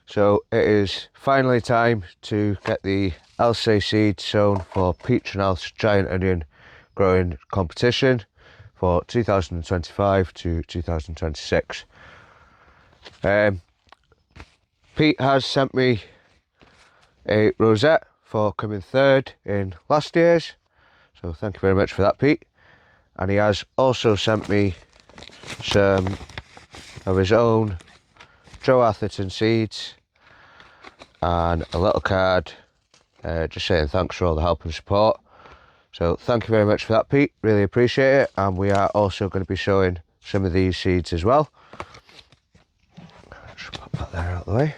So it is finally time to get the AILSEA seeds sown for Peach and Al's giant onion growing competition for 2025 to 2026. Pete has sent me a rosette for coming third in last year's, so thank you very much for that, Pete. And he has also sent me some of his own Joe Atherton seeds and a little card just saying thanks for all the help and support. So thank you very much for that, Pete, really appreciate it. And we are also going to be showing some of these seeds as well. Just pop that there out of the way.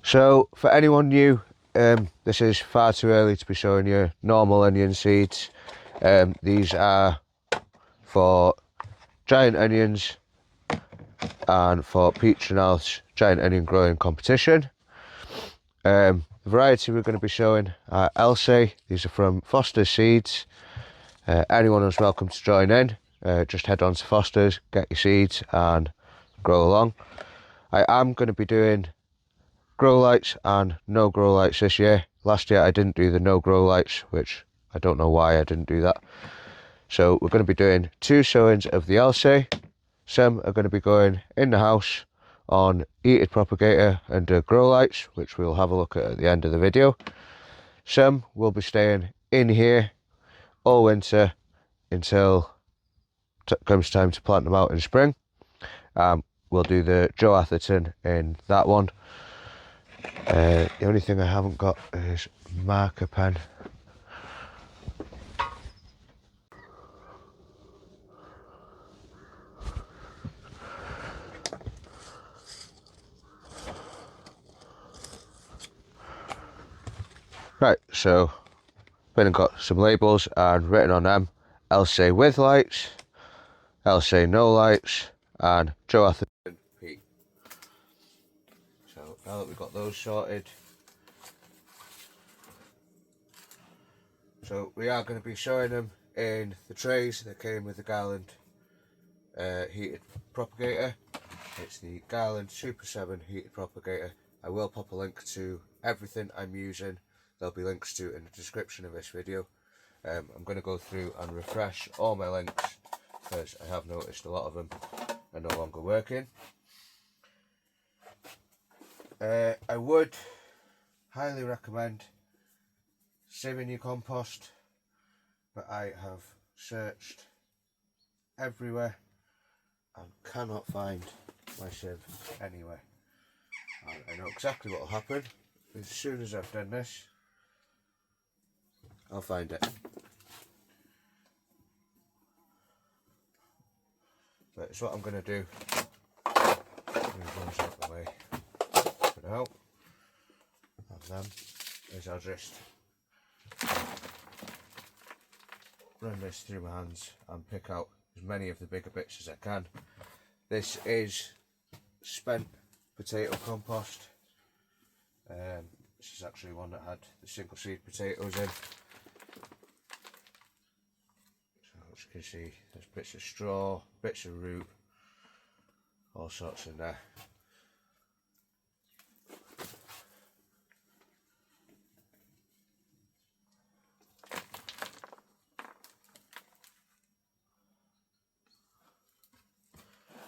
So for anyone new, this is far too early to be showing you normal onion seeds. These are for giant onions and for Peach and Al's giant onion growing competition. The variety we're going to be showing are AILSEA. These are from Foster's Seeds. Anyone is welcome to join in. Just head on to Foster's, get your seeds and grow along. I am going to be doing grow lights and no grow lights this year. Last year I didn't do the no grow lights, which I don't know why I didn't do that. So we're going to be doing 2 sowings of the AILSEA. Some are going to be going in the house on heated propagator under grow lights, which we'll have a look at the end of the video. Some will be staying in here all winter until it comes time to plant them out in spring. We'll do the Joe Atherton in that one. The only thing I haven't got is marker pen. Right, so been and got some labels and written on them AILSEA with lights, AILSEA no lights, and Joe Atherton Pete. So now that we've got those sorted, so we are going to be showing them in the trays that came with the Garland heated propagator. It's the Garland Super 7 heated propagator. I will pop a link to everything I'm using. There'll be links to in the description of this video. I'm going to go through and refresh all my links because I have noticed a lot of them are no longer working. I would highly recommend sieving your compost, but I have searched everywhere and cannot find my sieve anywhere. I know exactly what will happen. As soon as I've done this, I'll find it. But it's what I'm going to do. Move those out of the way for now. And then is I'll just run this through my hands and pick out as many of the bigger bits as I can. This is spent potato compost. This is actually one that had the single seed potatoes in. So as you can see, there's bits of straw, bits of root, all sorts in there.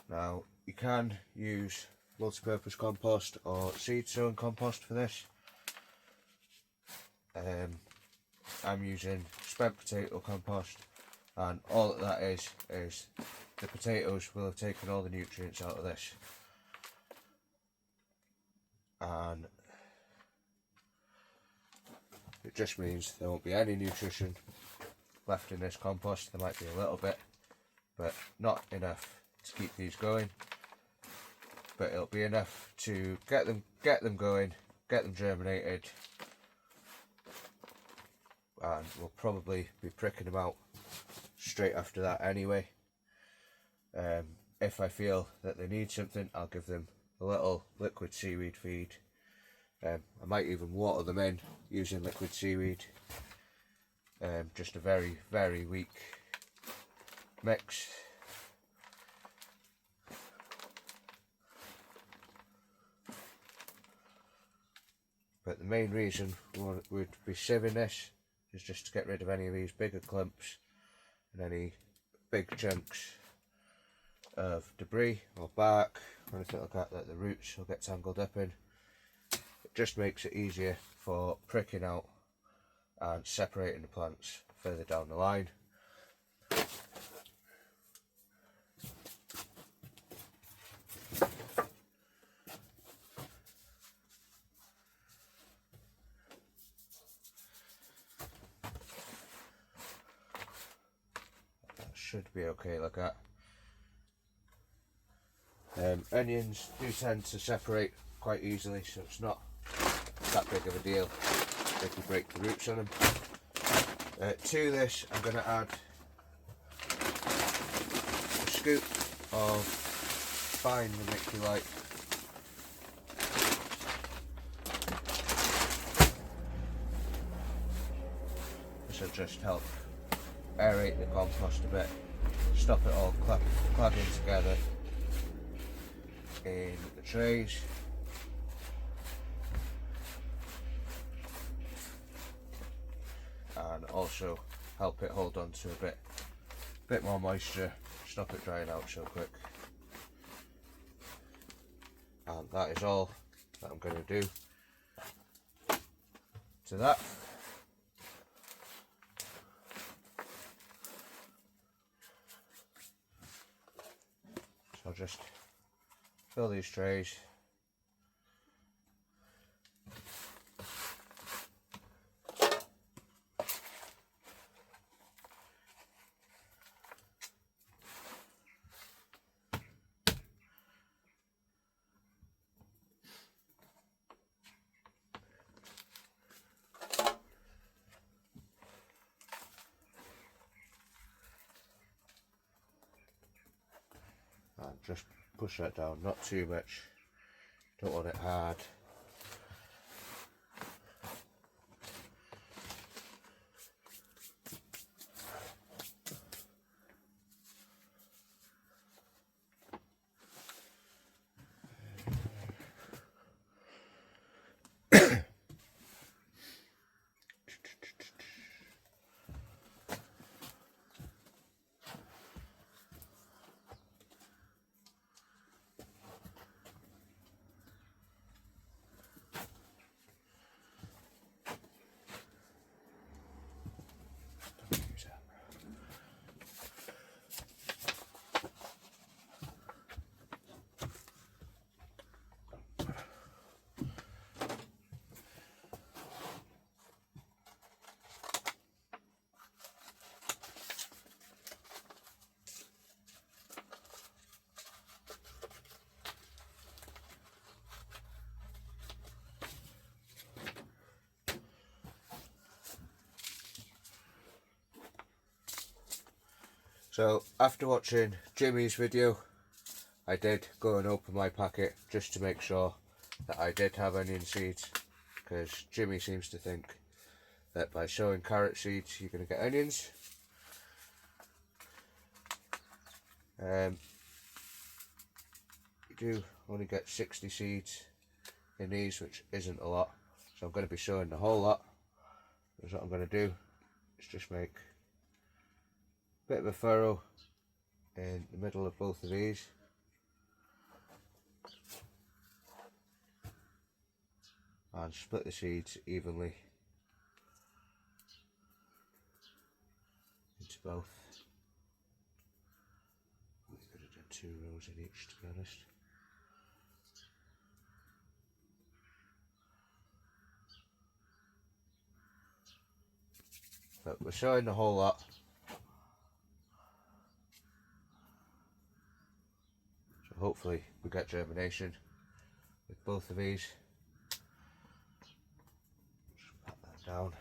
Now you can use multi-purpose compost or seed sown compost for this. I'm using spent potato compost, and all that is the potatoes will have taken all the nutrients out of this, and it just means there won't be any nutrition left in this compost. There might be a little bit, but not enough to keep these going, but it'll be enough to get them going, get them germinated, and we'll probably be pricking them out straight after that anyway. If I feel that they need something, I'll give them a little liquid seaweed feed. I might even water them in using liquid seaweed. Just a very, very weak mix. But the main reason we'd be sieving this is just to get rid of any of these bigger clumps and any big chunks of debris or bark or anything like that the roots will get tangled up in. It just makes it easier for pricking out and separating the plants further down the line. Should be okay like that. Onions do tend to separate quite easily, so it's not that big of a deal if you break the roots on them. To this I'm going to add a scoop of fine vermiculite, this will just help aerate the compost a bit, stop it all clagging together in the trays. And also help it hold on to a bit more moisture, stop it drying out so quick. And that is all that I'm going to do to that. So I'll just fill these trays. And just push that down, not too much, don't want it hard. So after watching Jimmy's video, I did go and open my packet just to make sure that I did have onion seeds, because Jimmy seems to think that by sowing carrot seeds you're going to get onions. You do only get 60 seeds in these, which isn't a lot, so I'm going to be sowing the whole lot. That's what I'm going to do, is just make a bit of a furrow in the middle of both of these. And split the seeds evenly into both. We could have done 2 rows in each, to be honest. But we're sowing the whole lot. So hopefully we get germination with both of these. Just pat that down.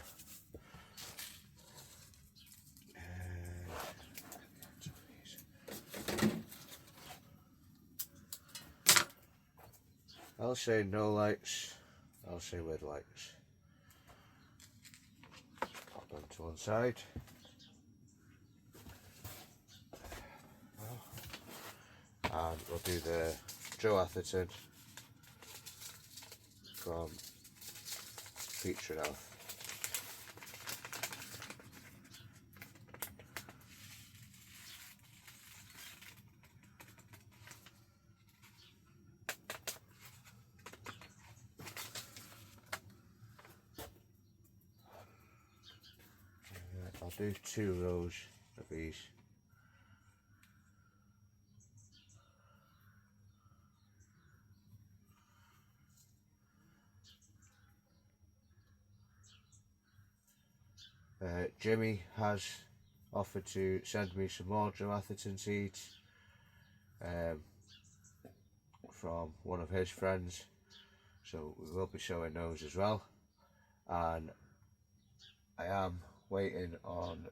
I'll say no lights, I'll say with lights. Pop onto to one side. And we'll do the Joe Atherton from Featured Health. I'll do 2 rows of these. Jimmy has offered to send me some more Joe Atherton seeds from one of his friends, so we will be showing those as well. And I am waiting on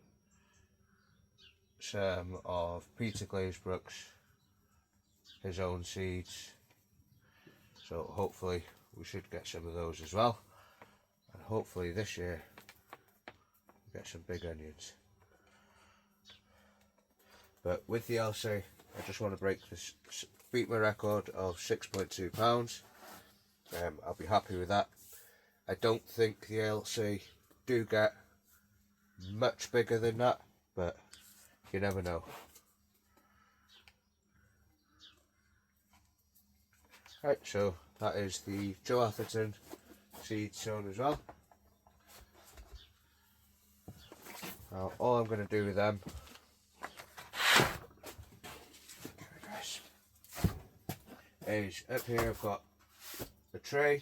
some of Peter Glazebrook's, his own seeds, so hopefully we should get some of those as well, and hopefully this year we'll get some big onions. But with the AILSEA, I just want to beat my record of 6.2 pounds. I'll be happy with that. I don't think the AILSEA do get much bigger than that, but you never know. Right, so that is the Joe Atherton seed sown as well. Now all I'm going to do with them is, up here I've got a tray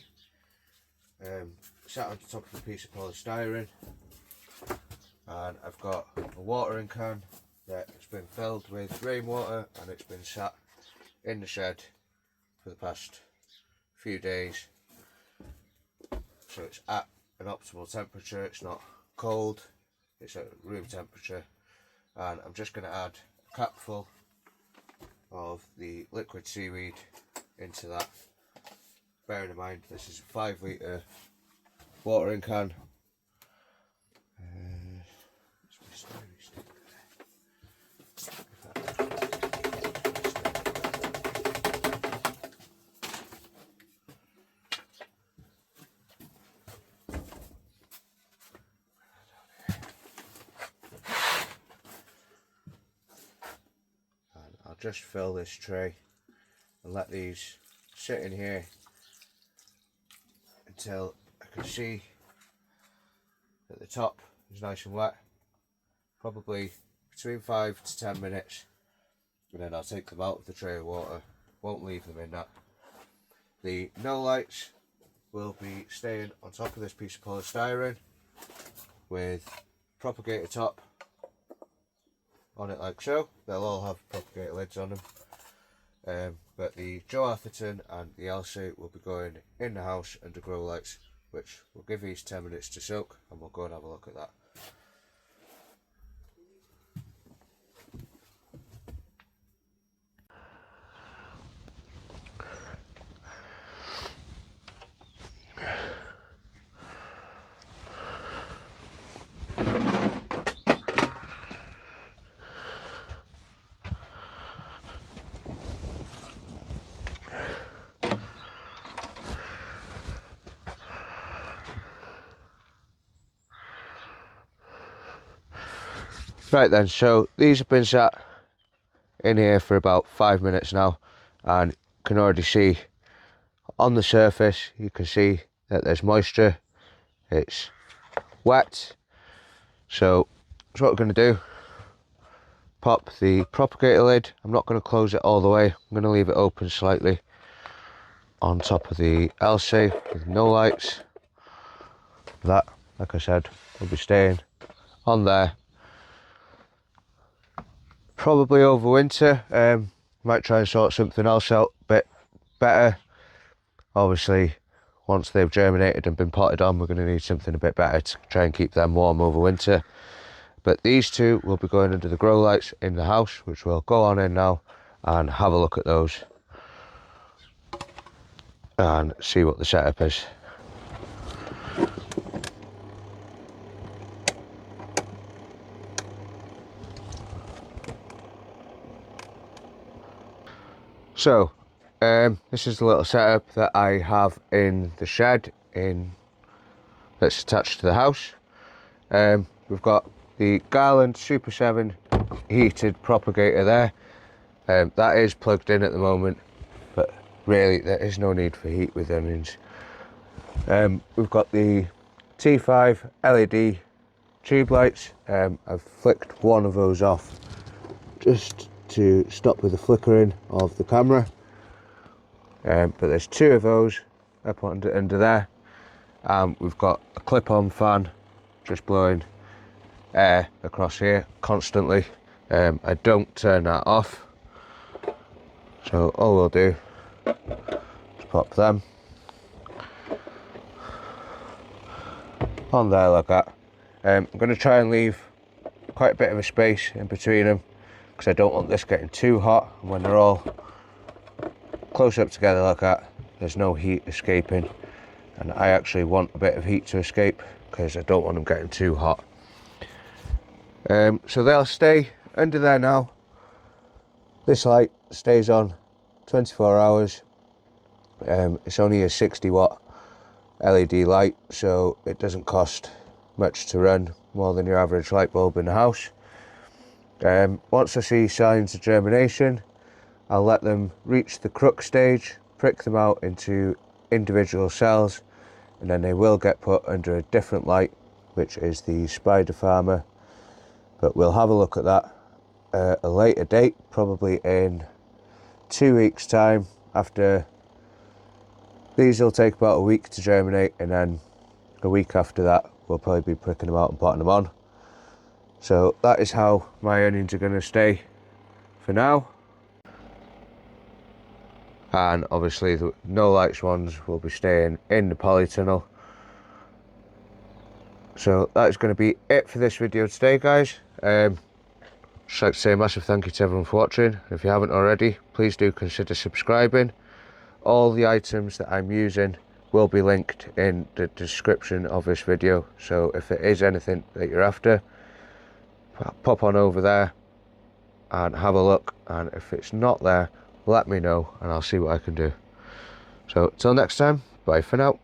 sat on the top of a piece of polystyrene, and I've got a watering can that's been filled with rainwater, and it's been sat in the shed for the past few days, so it's at an optimal temperature. It's not cold, it's at room temperature, and I'm just going to add a capful of the liquid seaweed into that. Bearing in mind this is a 5 litre watering can. And I'll just fill this tray and let these sit in here until I can see that the top is nice and wet, probably between 5 to 10 minutes, and then I'll take them out of the tray of water, won't leave them in that. The no lights will be staying on top of this piece of polystyrene with propagator top on it like so. They'll all have propagator lids on them. But the Joe Atherton and the AILSEA will be going in the house under grow lights, which will give these 10 minutes to soak, and we'll go and have a look at that. Right then, so these have been sat in here for about 5 minutes now, and can already see on the surface, you can see that there's moisture, it's wet. So that's what we're going to do. Pop the propagator lid. I'm not going to close it all the way, I'm going to leave it open slightly on top of the AILSEA with no lights. That, like I said, will be staying on there probably over winter. Might try and sort something else out a bit better. Obviously once they've germinated and been potted on, we're going to need something a bit better to try and keep them warm over winter. But these two will be going under the grow lights in the house, which we'll go on in now and have a look at those and see what the setup is. So this is the little setup that I have in the shed that's attached to the house. We've got the Garland Super 7 heated propagator there. That is plugged in at the moment, but really there is no need for heat with onions. We've got the T5 LED tube lights. I've flicked one of those off just to stop with the flickering of the camera, but there's two of those up under there. We've got a clip-on fan just blowing air across here constantly. I don't turn that off, so all we'll do is pop them on there like that. I'm going to try and leave quite a bit of a space in between them, because I don't want this getting too hot, and when they're all close up together like that, there's no heat escaping, and I actually want a bit of heat to escape because I don't want them getting too hot. So they'll stay under there now. This light stays on 24 hours. It's only a 60 watt LED light, so it doesn't cost much to run, more than your average light bulb in the house. Once I see signs of germination, I'll let them reach the crook stage, prick them out into individual cells, and then they will get put under a different light, which is the Spider Farmer. But we'll have a look at that at a later date, probably in 2 weeks time. After these will take about a week to germinate, and then a week after that we'll probably be pricking them out and potting them on. So that is how my onions are going to stay for now. And obviously the no lights ones will be staying in the polytunnel. So that is going to be it for this video today, guys. Just like to say a massive thank you to everyone for watching. If you haven't already, please do consider subscribing. All the items that I'm using will be linked in the description of this video, so if there is anything that you're after, pop on over there and have a look, and if it's not there, let me know and I'll see what I can do. So till next time, bye for now.